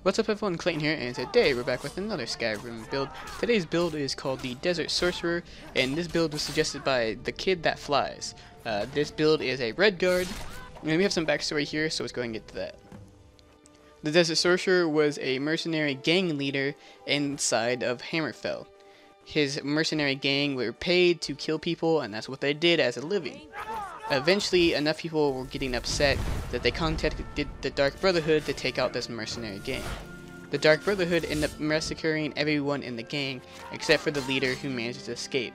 What's up everyone, Clayton here, and today we're back with another Skyrim build. Today's build is called the Desert Sorcerer, and this build was suggested by thekidthatflies. This build is a redguard, and we have some backstory here, so let's go ahead and get to that. The Desert Sorcerer was a mercenary gang leader inside of Hammerfell. His mercenary gang were paid to kill people, and that's what they did as a living. Eventually, enough people were getting upset that they contacted the Dark Brotherhood to take out this mercenary gang. The Dark Brotherhood ended up massacring everyone in the gang except for the leader, who managed to escape.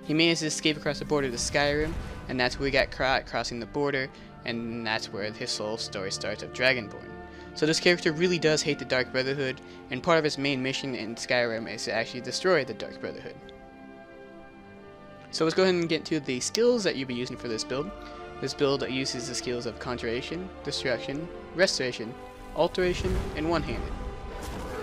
He managed to escape across the border to Skyrim, and that's where he got caught crossing the border, and that's where his whole story starts of Dragonborn. So this character really does hate the Dark Brotherhood, and part of his main mission in Skyrim is to actually destroy the Dark Brotherhood. So let's go ahead and get to the skills that you'll be using for this build. This build uses the skills of Conjuration, Destruction, Restoration, Alteration, and One-Handed.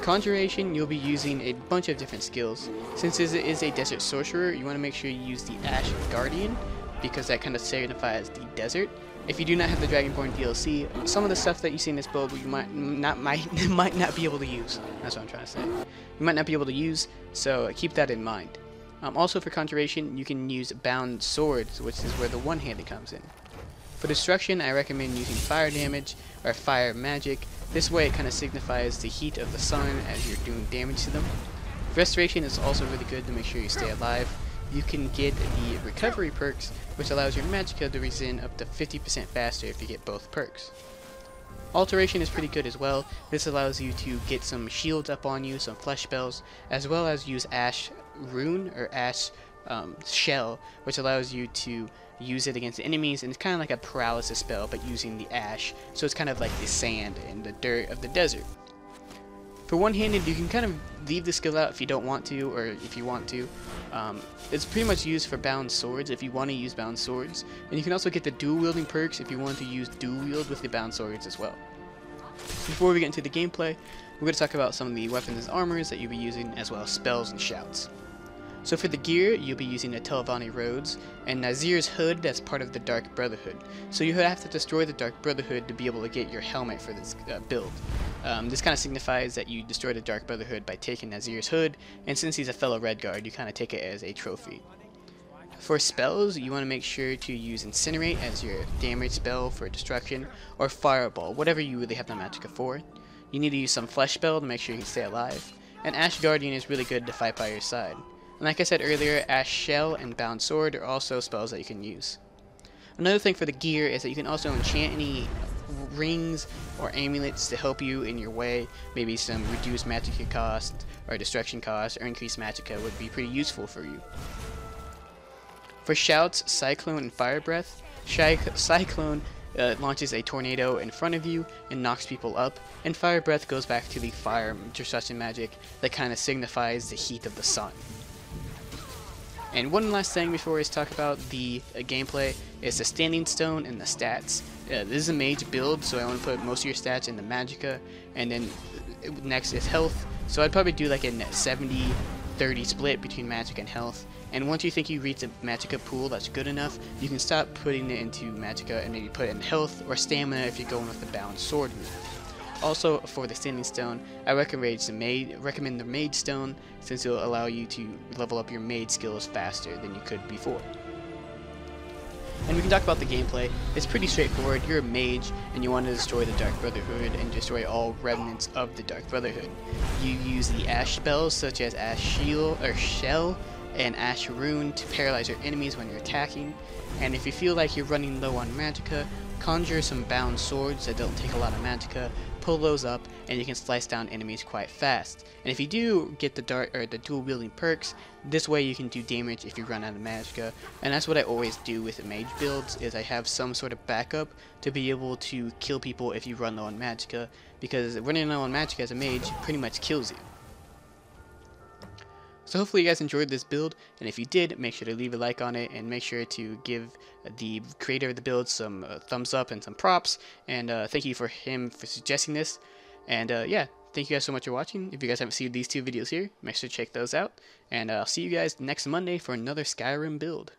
Conjuration, you'll be using a bunch of different skills. Since it is a Desert Sorcerer, you want to make sure you use the Ash Guardian, because that kind of signifies the desert. If you do not have the Dragonborn DLC, some of the stuff that you see in this build you might not be able to use. That's what I'm trying to say. You might not be able to use, so keep that in mind. Also for Conjuration, you can use Bound Swords, which is where the one-handed comes in. For Destruction, I recommend using Fire Damage or Fire Magic. This way it kind of signifies the heat of the sun as you're doing damage to them. Restoration is also really good to make sure you stay alive. You can get the Recovery perks, which allows your Magicka to resyn up to 50% faster if you get both perks. Alteration is pretty good as well. This allows you to get some shields up on you, some flesh spells, as well as use Ash Rune or Ash Shell, which allows you to use it against enemies, and it's kind of like a paralysis spell but using the ash, so it's kind of like the sand and the dirt of the desert. For one-handed, you can kind of leave the skill out if you don't want to, or if you want to. It's pretty much used for Bound Swords if you want to use Bound Swords, and you can also get the dual wielding perks if you want to use dual wield with the Bound Swords as well. Before we get into the gameplay, we're going to talk about some of the weapons and armors that you'll be using, as well as spells and shouts. So for the gear, you'll be using a Telvanni Rhodes and Nazir's Hood that's part of the Dark Brotherhood. So you have to destroy the Dark Brotherhood to be able to get your helmet for this build. This kind of signifies that you destroy the Dark Brotherhood by taking Nazir's Hood, and since he's a fellow redguard, you kind of take it as a trophy. For spells, you want to make sure to use Incinerate as your damage spell for destruction, or Fireball, whatever you really have the magicka for. You need to use some flesh spell to make sure you can stay alive, and Ash Guardian is really good to fight by your side. And like I said earlier, Ash Shell and Bound Sword are also spells that you can use. Another thing for the gear is that you can also enchant any rings or amulets to help you in your way. Maybe some reduced magicka cost or destruction cost or increased magicka would be pretty useful for you. For shouts, Cyclone and Fire Breath. Cyclone launches a tornado in front of you and knocks people up, and Fire Breath goes back to the fire destruction magic that kind of signifies the heat of the sun. And one last thing before we talk about the gameplay is the Standing Stone and the stats. This is a mage build, so I want to put most of your stats in the magicka, and then next is health. So I'd probably do like a 70-30 split between magic and health. And once you think you reach a magicka pool that's good enough, you can stop putting it into magicka and maybe put it in health or stamina if you're going with the Bound Sword move. Also, for the Standing Stone, I recommend the Mage Stone, since it will allow you to level up your mage skills faster than you could before. And we can talk about the gameplay. It's pretty straightforward. You're a mage, and you want to destroy the Dark Brotherhood and destroy all remnants of the Dark Brotherhood. You use the Ash spells, such as Ash Shield or Shell and Ash Rune, to paralyze your enemies when you're attacking. And if you feel like you're running low on magicka, conjure some Bound Swords that don't take a lot of magicka, pull those up, and you can slice down enemies quite fast. And if you do get the dual wielding perks, this way you can do damage if you run out of magicka. And that's what I always do with mage builds, is I have some sort of backup to be able to kill people if you run low on magicka, because running low on magicka as a mage pretty much kills you. So hopefully you guys enjoyed this build, and if you did, make sure to leave a like on it, and make sure to give the creator of the build some thumbs up and some props, and thank you for him for suggesting this. And yeah, thank you guys so much for watching. If you guys haven't seen these two videos here, make sure to check those out, and I'll see you guys next Monday for another Skyrim build.